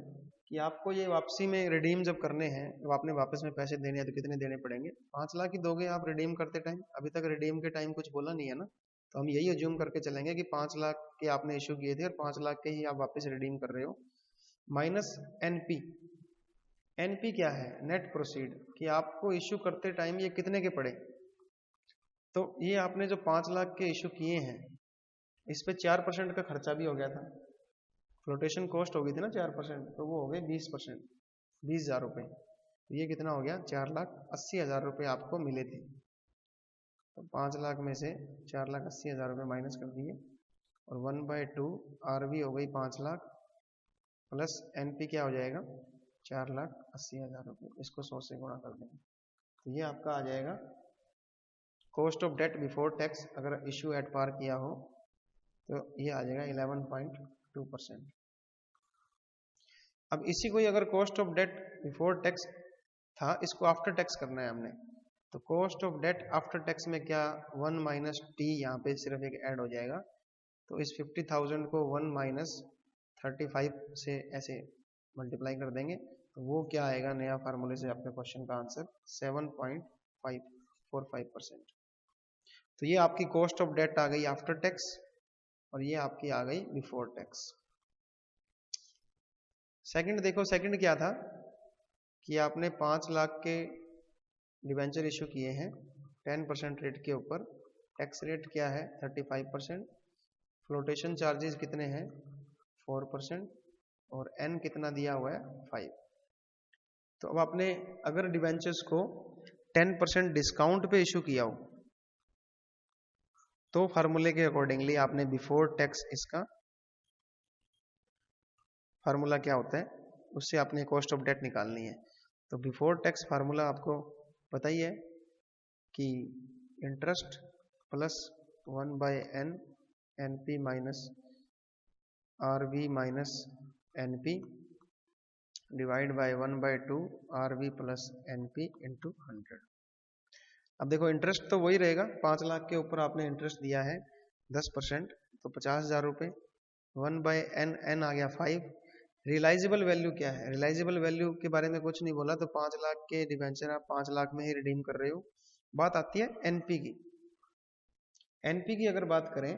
कि आपको ये वापसी में रिडीम जब करने हैं, जब आपने वापस में पैसे देने हैं तो कितने देने पड़ेंगे, 5 लाख ही दोगे आप रिडीम करते टाइम, अभी तक रिडीम के टाइम कुछ बोला नहीं है ना। तो हम यही अज्यूम करके चलेंगे कि 5 लाख के आपने इशू किए थे और 5 लाख के ही आप वापस रिडीम कर रहे हो, माइनस एनपी। एनपी क्या है, नेट प्रोसीड, कि आपको इश्यू करते टाइम ये कितने के पड़े। तो ये आपने जो 5 लाख के इश्यू किए हैं इस पे 4% का खर्चा भी हो गया था, फ्लोटेशन कॉस्ट हो गई थी ना 4%, तो वो हो गए 20%, 20,000 रुपये। ये कितना हो गया, 4,80,000 रुपये आपको मिले थे। तो 5 लाख में से 4,80,000 रुपये माइनस कर दिए और 1/2 आरवी हो गई 5 लाख प्लस एनपी क्या हो जाएगा 4,80,000 रुपये। इसको 100 से गुणा कर देंगे तो ये आपका आ जाएगा cost of debt before tax. अगर इश्यू एट पार किया हो तो ये आ जाएगा 11.2%। अब इसी को ही अगर cost of debt before tax था, इसको आफ्टर टैक्स करना है हमने, तो cost of debt after tax में क्या 1 माइनस टी, यहाँ पे सिर्फ एक ऐड हो जाएगा। तो इस 50,000 को 1 माइनस 35 से ऐसे मल्टीप्लाई कर देंगे तो वो क्या आएगा नया फार्मूले से आपके क्वेश्चन का आंसर 7.545%। तो ये आपकी कॉस्ट ऑफ डेट आ गई आफ्टर टैक्स और ये आपकी आ गई बिफोर टैक्स। सेकंड देखो, सेकंड क्या था कि आपने 5 लाख के डिवेंचर इशू किए हैं 10% रेट के ऊपर, टैक्स रेट क्या है 35%, फ्लोटेशन चार्जेस कितने हैं 4% और एन कितना दिया हुआ है 5। तो अब आपने अगर डिवेंचर्स को 10% डिस्काउंट पे इशू किया हो तो फार्मूले के अकॉर्डिंगली आपने बिफोर टैक्स इसका फार्मूला क्या होता है उससे आपने कॉस्ट ऑफ डेट निकालनी है। तो बिफोर टैक्स फार्मूला आपको पता ही है कि interest plus 1/n NP minus RV minus NP divide by 1/2 RV plus NP into 100। अब देखो इंटरेस्ट तो वही रहेगा, 5 लाख के ऊपर आपने इंटरेस्ट दिया है 10%, तो 50,000 रुपये, 1/n, n आ गया 5। रियलाइजेबल वैल्यू क्या है, रियलाइजेबल वैल्यू के बारे में कुछ नहीं बोला, तो 5 लाख के डिवेंचर आप 5 लाख में ही रिडीम कर रहे हो। बात आती है एनपी की। एनपी की अगर बात करें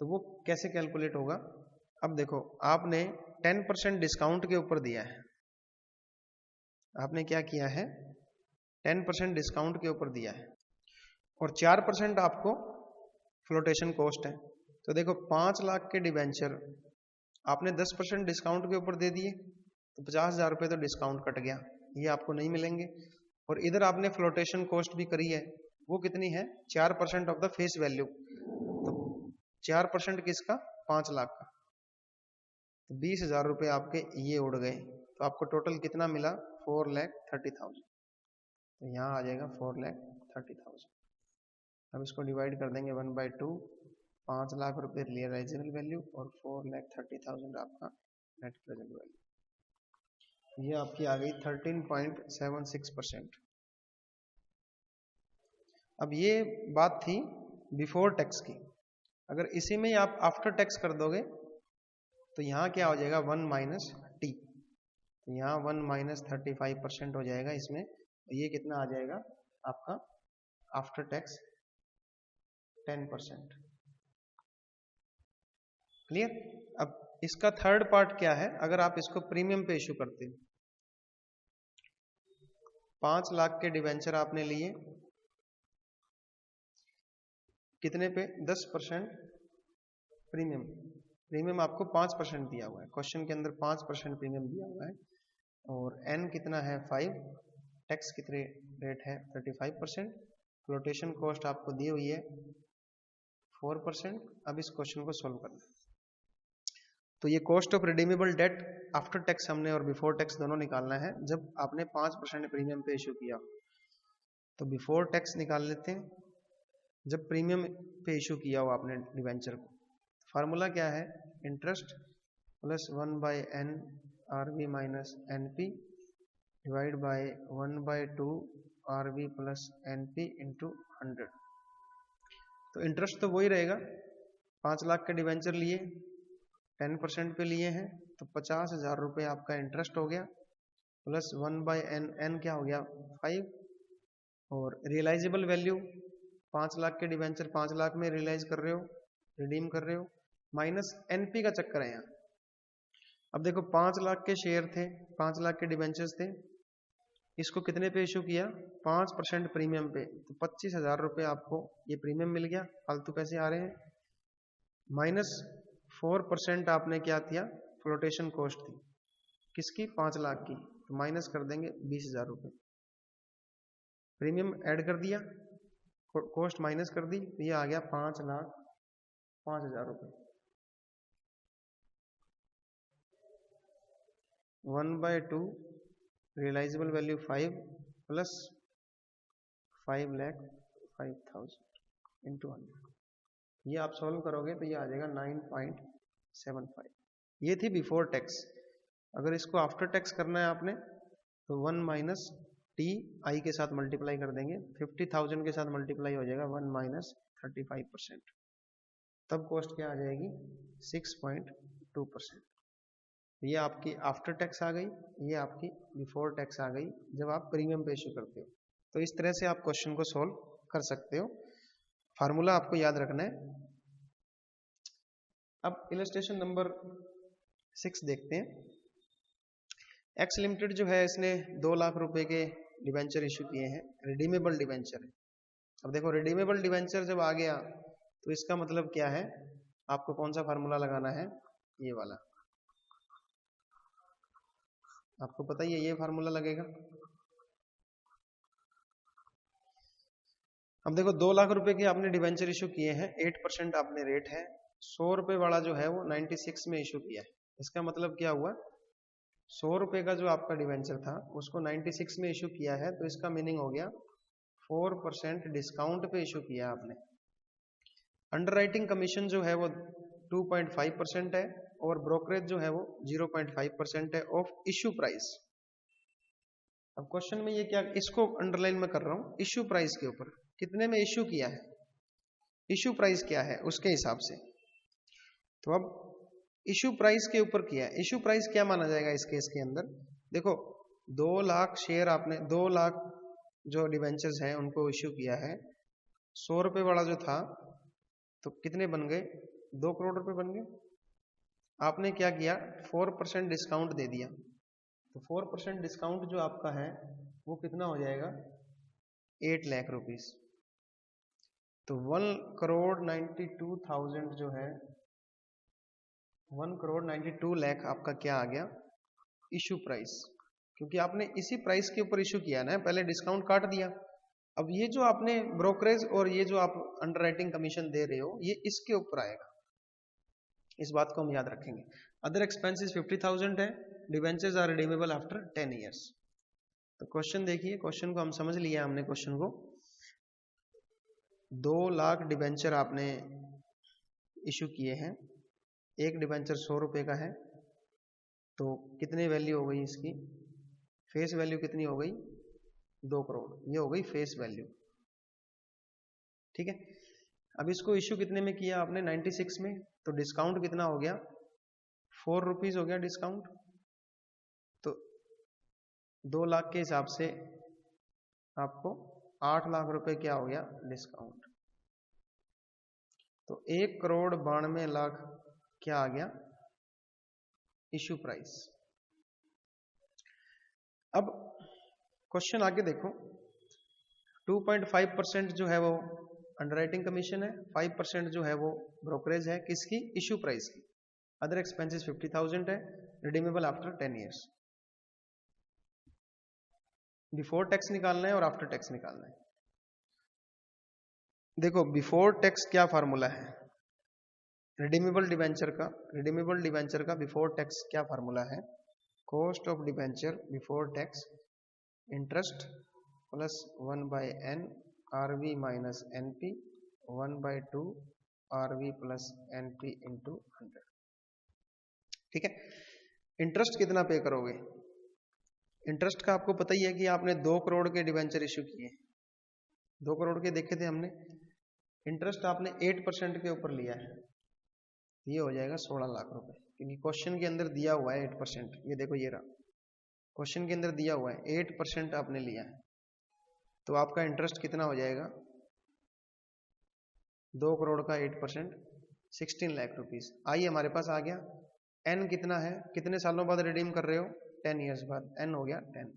तो वो कैसे कैलकुलेट होगा। अब देखो आपने 10% डिस्काउंट के ऊपर दिया है, आपने क्या किया है 10% डिस्काउंट के ऊपर दिया है और 4% आपको फ्लोटेशन कॉस्ट है। तो देखो 5 लाख के डिवेंचर आपने 10% डिस्काउंट के ऊपर दे दिए तो 50,000 रुपये तो डिस्काउंट कट गया, ये आपको नहीं मिलेंगे। और इधर आपने फ्लोटेशन कॉस्ट भी करी है, वो कितनी है 4% ऑफ द फेस वैल्यू। तो 4% किसका 5 लाख का, तो 20,000 रुपये आपके ये उड़ गए। तो आपको टोटल कितना मिला 4,30,000। तो यहाँ आ जाएगा 4,30,000। अब इसको डिवाइड कर देंगे 1/2, 5 लाख रुपए रियलाइजेबल वैल्यू और 4,30,000 आपका नेट प्रेजेंट वैल्यू। ये आपकी आ गई 13.76%। अब ये बात थी बिफोर टैक्स की। अगर इसी में ही आप आफ्टर टैक्स कर दोगे तो यहाँ क्या हो जाएगा 1 माइनस टी, तो यहाँ 1 माइनस 35% हो जाएगा इसमें। ये कितना आ जाएगा आपका आफ्टर टैक्स 10%। क्लियर। अब इसका थर्ड पार्ट क्या है, अगर आप इसको प्रीमियम पे इशू करते हो, 5 लाख के डिवेंचर आपने लिए कितने पे 10% प्रीमियम, प्रीमियम आपको 5% दिया हुआ है, क्वेश्चन के अंदर 5% प्रीमियम दिया हुआ है और एन कितना है 5, टैक्स कितने रेट है 35%, फ्लोटेशन कॉस्ट आपको दी हुई है 4%। अब इस क्वेश्चन को सोल्व करना है। तो ये cost of redeemable debt after tax हमने और बिफोर टैक्स दोनों निकालना है। जब आपने 5% प्रीमियम पे इशू किया तो बिफोर टैक्स निकाल लेते हैं, जब प्रीमियम पे इशू किया हो आपने डिवेंचर को। फार्मूला क्या है interest plus 1/n RV minus NP divide by 1/2 RV plus NP into 100। तो इंटरेस्ट तो वही रहेगा, 5 लाख के डिवेंचर लिए 10% पे लिए हैं तो 50,000 रुपये आपका इंटरेस्ट हो गया प्लस 1/n, n क्या हो गया 5, और रियलाइजेबल वैल्यू 5 लाख के डिवेंचर 5 लाख में रियलाइज कर रहे हो, रिडीम कर रहे हो, माइनस एनपी का चक्कर है यहाँ। अब देखो 5 लाख के शेयर थे, 5 लाख के डिबेंचर्स थे, इसको कितने पे इशू किया? 5% प्रीमियम पे, तो 25,000 रुपये आपको ये प्रीमियम मिल गया, फालतू पैसे आ रहे हैं। माइनस 4% आपने क्या किया? फ्लोटेशन कॉस्ट थी, किसकी? 5 लाख की, तो माइनस कर देंगे 20,000 रुपये। प्रीमियम ऐड कर दिया, कॉस्ट माइनस कर दी, तो ये आ गया 5,05,000 रुपये। 1/2 रियलाइजेबल वैल्यू 5 प्लस 5,05,000 इंटू 100, ये आप सॉल्व करोगे तो ये आ जाएगा 9.75। ये थी बिफोर टैक्स। अगर इसको आफ्टर टैक्स करना है आपने तो 1 माइनस टी आई के साथ मल्टीप्लाई कर देंगे, 50,000 के साथ मल्टीप्लाई हो जाएगा 1 माइनस 35%, तब कॉस्ट क्या आ जाएगी? 6.2%। ये आपकी आफ्टर टैक्स आ गई, ये आपकी बिफोर टैक्स आ गई जब आप प्रीमियम पे इशू करते हो। तो इस तरह से आप क्वेश्चन को सॉल्व कर सकते हो, फार्मूला आपको याद रखना है। अब इलस्ट्रेशन नंबर 6 देखते हैं। एक्स लिमिटेड जो है इसने 2 लाख रुपए के डिवेंचर इशू किए हैं, रिडीमेबल डिवेंचर है। अब देखो रिडीमेबल डिवेंचर जब आ गया तो इसका मतलब क्या है? आपको कौन सा फार्मूला लगाना है? ये वाला, आपको पता ही है, ये फार्मूला लगेगा। अब देखो 2 लाख रुपए के आपने डिवेंचर इशू किए हैं, 8% आपने रेट है, 100 रुपए वाला जो है वो 96 में इशू किया है। इसका मतलब क्या हुआ? 100 रुपए का जो आपका डिवेंचर था उसको 96 में इशू किया है, तो इसका मीनिंग हो गया 4% डिस्काउंट पे इशू किया आपने। अंडरराइटिंग कमीशन जो है वो 2.5% है और ब्रोकरेज जो है वो 0.5% है ऑफ इशू प्राइस। अब क्वेश्चन में ये क्या, इसको अंडरलाइन में कर रहा हूं, इशू प्राइस के ऊपर कितने में इशू किया है, इशू प्राइस क्या है उसके हिसाब से। तो अब इशू प्राइस के ऊपर किया है, इशू प्राइस क्या माना जाएगा इस केस के अंदर? देखो 2 लाख शेयर आपने, 2 लाख जो डिवेंचर्स हैं उनको इशू किया है, 100 रुपए वाला जो था तो कितने बन गए? 2 करोड़ रुपए बन गए। आपने क्या किया? 4% डिस्काउंट दे दिया, तो 4% डिस्काउंट जो आपका है वो कितना हो जाएगा? 8 लाख रुपीस। तो 1,92,000 जो है, 1,92,00,000 आपका क्या आ गया? इशू प्राइस, क्योंकि आपने इसी प्राइस के ऊपर इशू किया ना, पहले डिस्काउंट काट दिया। अब ये जो आपने ब्रोकरेज और ये जो आप अंडरराइटिंग कमीशन दे रहे हो ये इसके ऊपर आएगा, इस बात को हम याद रखेंगे। अदर एक्सपेंसेस 50,000 है, debentures are redeemable after 10 years. तो क्वेश्चन देखिए, क्वेश्चन को हम समझ लिया हमने। क्वेश्चन को 2 लाख डिवेंचर आपने इशू किए हैं, एक डिवेंचर 100 रुपए का है, तो कितनी वैल्यू हो गई इसकी? फेस वैल्यू कितनी हो गई? 2 करोड़, ये हो गई फेस वैल्यू। ठीक है, अब इसको इशू कितने में किया आपने? 96 में, तो डिस्काउंट कितना हो गया? 4 रुपीज हो गया डिस्काउंट। तो 2 लाख के हिसाब से आपको 8 लाख रुपए क्या हो गया? डिस्काउंट। तो 1,92,00,000 क्या आ गया? Issue price. अब क्वेश्चन आगे देखो, 2.5% जो है वो अंडरराइटिंग कमीशन है, 5% जो है वो ब्रोकरेज है, किसकी? इशू प्राइस की। अदर एक्सपेंसेस 50,000 है, redeemable after 10 years. Before tax निकालना है और आफ्टर टैक्स निकालना है। देखो बिफोर टैक्स क्या फार्मूला है रिडीमेबल डिवेंचर का? रिडीमेबल डिवेंचर का बिफोर टैक्स क्या फार्मूला है? Cost of debenture before tax interest plus 1/n RV minus NP 1/2 RV plus NP into 100। ठीक है, इंटरेस्ट कितना पे करोगे? इंटरेस्ट का आपको पता ही है कि आपने 2 करोड़ के डिवेंचर इश्यू किए, 2 करोड़ के देखे थे हमने। इंटरेस्ट आपने 8% के ऊपर लिया है, ये हो जाएगा 16 लाख रुपए, क्योंकि क्वेश्चन के अंदर दिया हुआ है 8%। ये देखो ये रहा, क्वेश्चन के अंदर दिया हुआ है 8% आपने लिया है, तो आपका इंटरेस्ट कितना हो जाएगा? 2 करोड़ का 8% 16 लाख रुपीस। आई हमारे पास आ गया, एन कितना है, कितने सालों बाद रिडीम कर रहे हो, 10 ईयर्स बाद, एन हो गया 10।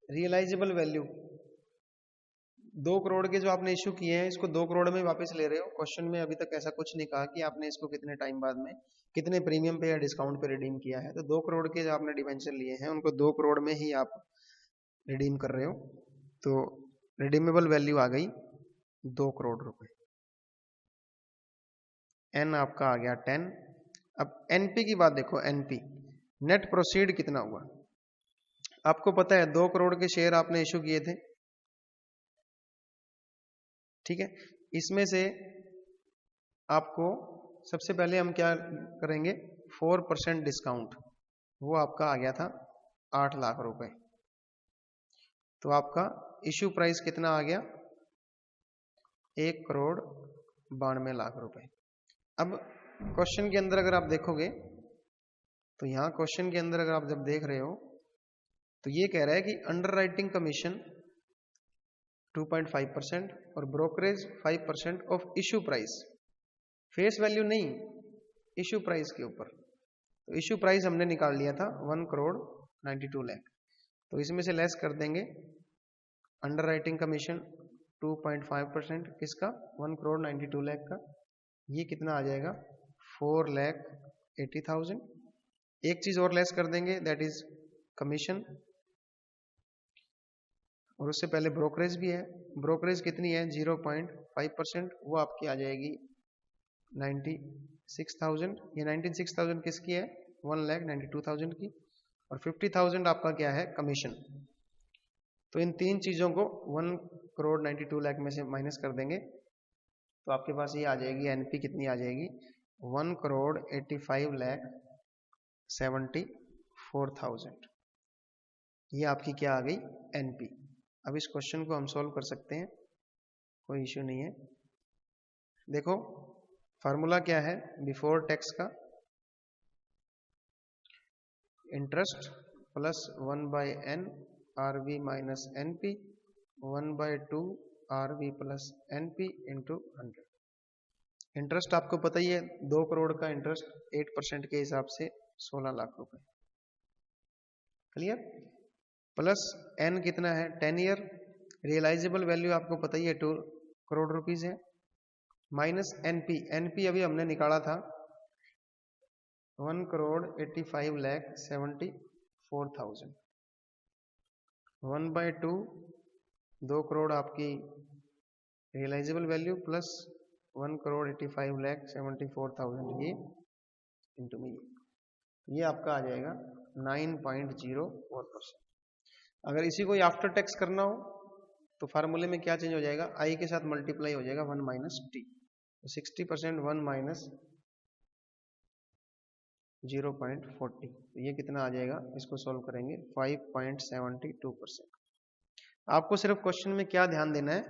रियलाइजेबल वैल्यू 2 करोड़ के जो आपने इश्यू किए हैं इसको 2 करोड़ में वापस ले रहे हो। क्वेश्चन में अभी तक ऐसा कुछ नहीं कहा कि आपने इसको कितने टाइम बाद में कितने प्रीमियम पे या डिस्काउंट पे रिडीम किया है। तो 2 करोड़ के जो आपने डिवेंचर लिए हैं उनको 2 करोड़ में ही आप रिडीम कर रहे हो। तो रिडीमेबल वैल्यू आ गई 2 करोड़ रुपए। एन आपका आ गया 10। अब एनपी की बात देखो, एनपी नेट प्रोसीड कितना हुआ। आपको पता है 2 करोड़ के शेयर आपने इश्यू किए थे, ठीक है। इसमें से आपको सबसे पहले हम क्या करेंगे, 4% डिस्काउंट, वो आपका आ गया था 8 लाख रुपए। तो आपका इश्यू प्राइस कितना आ गया, 1 करोड़ 92 लाख रुपए। अब क्वेश्चन के अंदर अगर आप देखोगे तो यहां क्वेश्चन के अंदर अगर आप जब देख रहे हो तो ये कह रहा है कि अंडर राइटिंग कमीशन 2.5% और brokerage 5% of issue price, face value नहीं, इश्यू प्राइस के ऊपर। तो इश्यू प्राइस हमने निकाल लिया था 1 करोड़ 92 लाख। तो इसमें से लेस कर देंगे अंडर राइटिंग कमीशन 2.5% किसका, 1 करोड़ 92 लाख का। ये कितना आ जाएगा, 4,80,000। एक चीज और लेस कर देंगे, दैट इज कमीशन, और उससे पहले ब्रोकरेज भी है। ब्रोकरेज कितनी है, 0.5%, वो आपकी आ जाएगी 96,000। ये 96,000 किसकी है, 1,92,000 की। और 50,000 आपका क्या है, कमीशन। तो इन तीन चीजों को 1 करोड़ 92 लाख में से माइनस कर देंगे तो आपके पास ये आ जाएगी एनपी, कितनी आ जाएगी, 1 करोड़ 85,74,000। ये आपकी क्या आ गई, एनपी। अब इस क्वेश्चन को हम सॉल्व कर सकते हैं, कोई इश्यू नहीं है। देखो फार्मूला क्या है बिफोर टैक्स का, interest plus 1/n RV minus NP 1/2 RV plus NP into 100। Interest आपको पता ही है, 2 करोड़ का इंटरेस्ट 8% के हिसाब से 16 लाख रुपए, क्लियर। प्लस एन कितना है, 10 ईयर। रियलाइजेबल वैल्यू आपको पता ही है 2 करोड़ रुपीज है। माइनस एनपी, एनपी अभी हमने निकाला था 1 करोड़ 85,74,000। 1/2 2 करोड़ आपकी रियलाइजेबल वैल्यू प्लस 1 करोड़ 85,74,000 ये इंटू में ये आपका आ जाएगा 9.04%। अगर इसी को आफ्टर टैक्स करना हो तो फार्मूले में क्या चेंज हो जाएगा, आई के साथ मल्टीप्लाई हो जाएगा 1 माइनस टी। 60% 1 माइनस 0.40, तो ये कितना आ जाएगा, इसको सॉल्व करेंगे 5.72%। आपको सिर्फ क्वेश्चन में क्या ध्यान देना है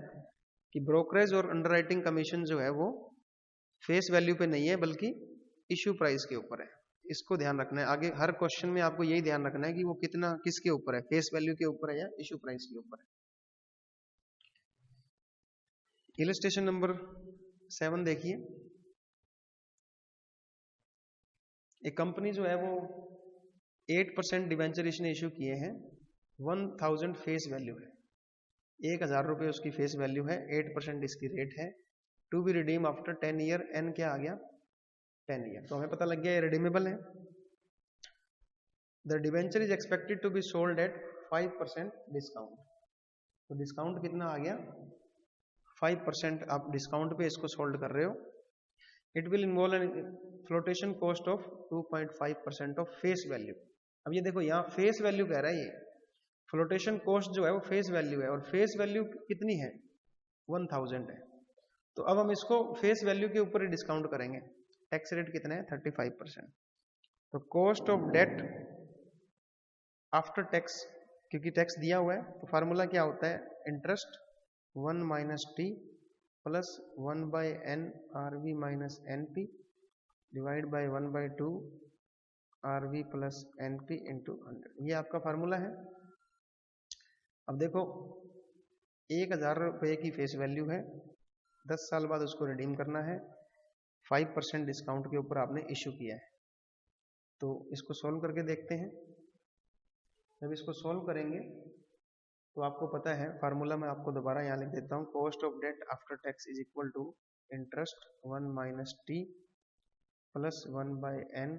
कि ब्रोकरेज और अंडरराइटिंग कमीशन जो है वो फेस वैल्यू पे नहीं है बल्कि इश्यू प्राइस के ऊपर है। इसको ध्यान रखना है, आगे हर क्वेश्चन में आपको यही ध्यान रखना है कि वो कितना किसके ऊपर है, फेस वैल्यू के ऊपर है या इश्यू प्राइस के ऊपर है। इलस्ट्रेशन नंबर 7 देखिए, एक कंपनी जो है वो 8% डिवेंचर इसने इश्यू किए हैं, 1000 फेस वैल्यू है, 1000 रुपए उसकी फेस वैल्यू है, 8% इसकी रेट है, to be redeem after 10 year, N क्या आ गया 10 ईयर। तो हमें पता लग गया ये रिडीमेबल है। The debenture is expected to be sold at 5% discount. तो डिस्काउंट कितना आ गया 5%, आप डिस्काउंट पे इसको सोल्ड कर रहे हो। It will involve N flotation cost of 2.5% of face value. अब ये देखो यहाँ फेस वैल्यू कह रहा है, ये फ्लोटेशन कॉस्ट जो है वो फेस वैल्यू है, और फेस वैल्यू कितनी है 1000 है। तो अब हम इसको फेस वैल्यू के ऊपर ही डिस्काउंट करेंगे। टैक्स रेट कितना है 35%। तो cost of debt after tax, क्योंकि टैक्स दिया हुआ है तो फार्मूला क्या होता है, interest 1 minus T plus 1/n RV minus NP divide by 1/2 RV plus NP into 100। ये आपका फार्मूला है। अब देखो 1000 रुपए की फेस वैल्यू है, 10 साल बाद उसको रिडीम करना है, 5% डिस्काउंट के ऊपर आपने इश्यू किया है। तो इसको सॉल्व करके देखते हैं। जब इसको सॉल्व करेंगे तो आपको पता है फार्मूला मैं आपको दोबारा यहाँ लिख देता हूँ। Cost of debt after tax is equal to interest 1 minus T plus 1 by N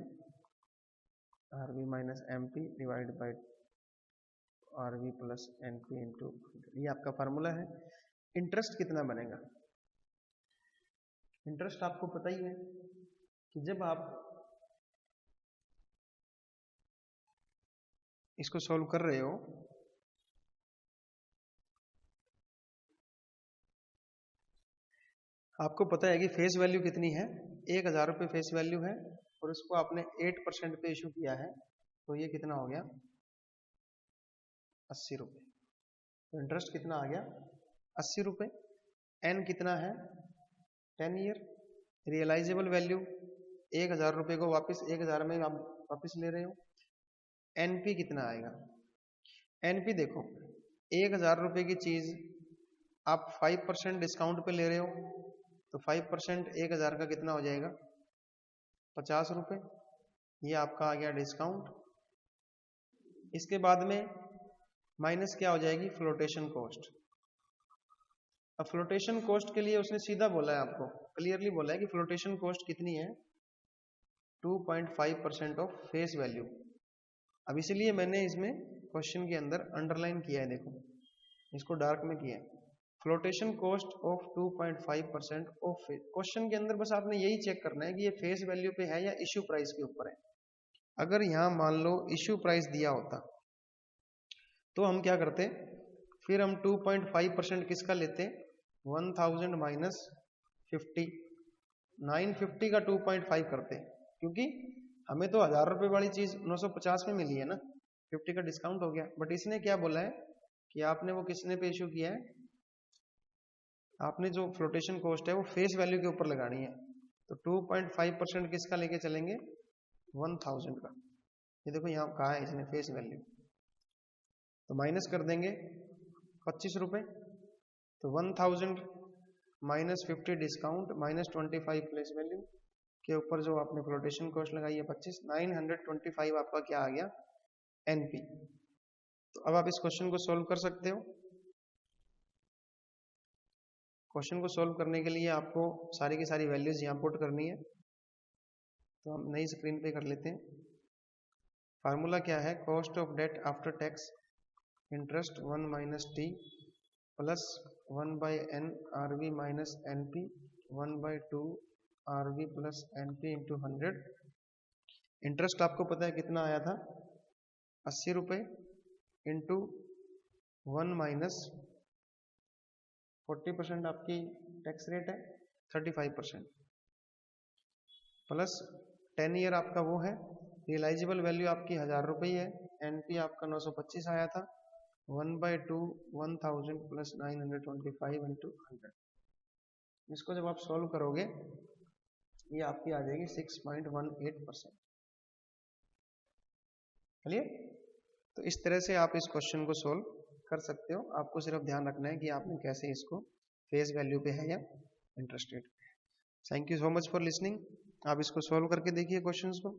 R V minus M P divide by R V plus N P into, ये आपका फार्मूला है। इंटरेस्ट कितना बनेगा? इंटरेस्ट आपको पता ही है कि जब आप इसको सॉल्व कर रहे हो आपको पता है कि फेस वैल्यू कितनी है, 1000 रुपये फेस वैल्यू है और उसको आपने 8% पे इशू किया है, तो ये कितना हो गया 80 रुपये। तो इंटरेस्ट कितना आ गया 80 रुपये। एन कितना है 10 ईयर। रियलाइजेबल वैल्यू 1000 रुपये को वापस 1000 में आप वापस ले रहे हो। एनपी कितना आएगा? एनपी देखो 1000 रुपये की चीज आप 5% डिस्काउंट पे ले रहे हो, तो 5% 1000 का कितना हो जाएगा 50 रुपये। ये आपका आ गया डिस्काउंट। इसके बाद में माइनस क्या हो जाएगी फ्लोटेशन कॉस्ट। अब फ्लोटेशन कॉस्ट के लिए उसने सीधा बोला है, आपको क्लियरली बोला है कि फ्लोटेशन कॉस्ट कितनी है 2.5% ऑफ फेस वैल्यू। अब इसलिए मैंने इसमें क्वेश्चन के अंदर अंडरलाइन किया है, देखो इसको डार्क में किया है, flotation cost of 2.5% of face. Question के अंदर बस आपने यही चेक करना है कि ये फेस वैल्यू पे है या इश्यू प्राइस के ऊपर है। अगर यहाँ मान लो इश्यू प्राइस दिया होता तो हम क्या करते, फिर हम 2.5% किसका लेते 1000 माइनस 50, 950 का 2.5 करते, क्योंकि हमें तो 1000 रुपये वाली चीज 950 में मिली है ना, 50 का डिस्काउंट हो गया। बट इसने क्या बोला है कि आपने वो किसने पे इशू किया है, आपने जो फ्लोटेशन कॉस्ट है वो फेस वैल्यू के ऊपर लगानी है। तो 2.5% किसका लेके चलेंगे 1000 का। ये देखो यहाँ कहा है इसने फेस वैल्यू, तो माइनस कर देंगे 25 रुपये। तो 1000 minus 50 discount minus 25 place value के ऊपर जो आपने फ्लोटेशन कॉस्ट लगाई है 25, 925 आपका क्या आ गया एनपी। तो अब आप इस क्वेश्चन को सॉल्व कर सकते हो। क्वेश्चन को सॉल्व करने के लिए आपको सारी की सारी वैल्यूज यहाँ पुट करनी है, तो हम नई स्क्रीन पे कर लेते हैं। फार्मूला क्या है, cost of debt after tax interest 1 minus T plus 1 by N R V minus N P 1 by 2 R V plus N P into 100। Interest आपको पता है कितना आया था 80 रुपये इंटू 1 माइनस 40% आपकी टैक्स रेट है 35% प्लस 10 ईयर आपका वो है। रियलाइजेबल वैल्यू आपकी 1000 रुपये है। एनपी आपका 925 आया था। 1 बाई 2 1000 प्लस 925 इंटू 100। इसको जब आप सॉल्व करोगे ये आपकी आ जाएगी 6.18%। चलिए, तो इस तरह से आप इस क्वेश्चन को सॉल्व कर सकते हो। आपको सिर्फ ध्यान रखना है कि आपने कैसे इसको फेस वैल्यू पे है या इंटरेस्ट रेट पे है। Thank you so much for listening. आप इसको सॉल्व करके देखिए क्वेश्चंस को।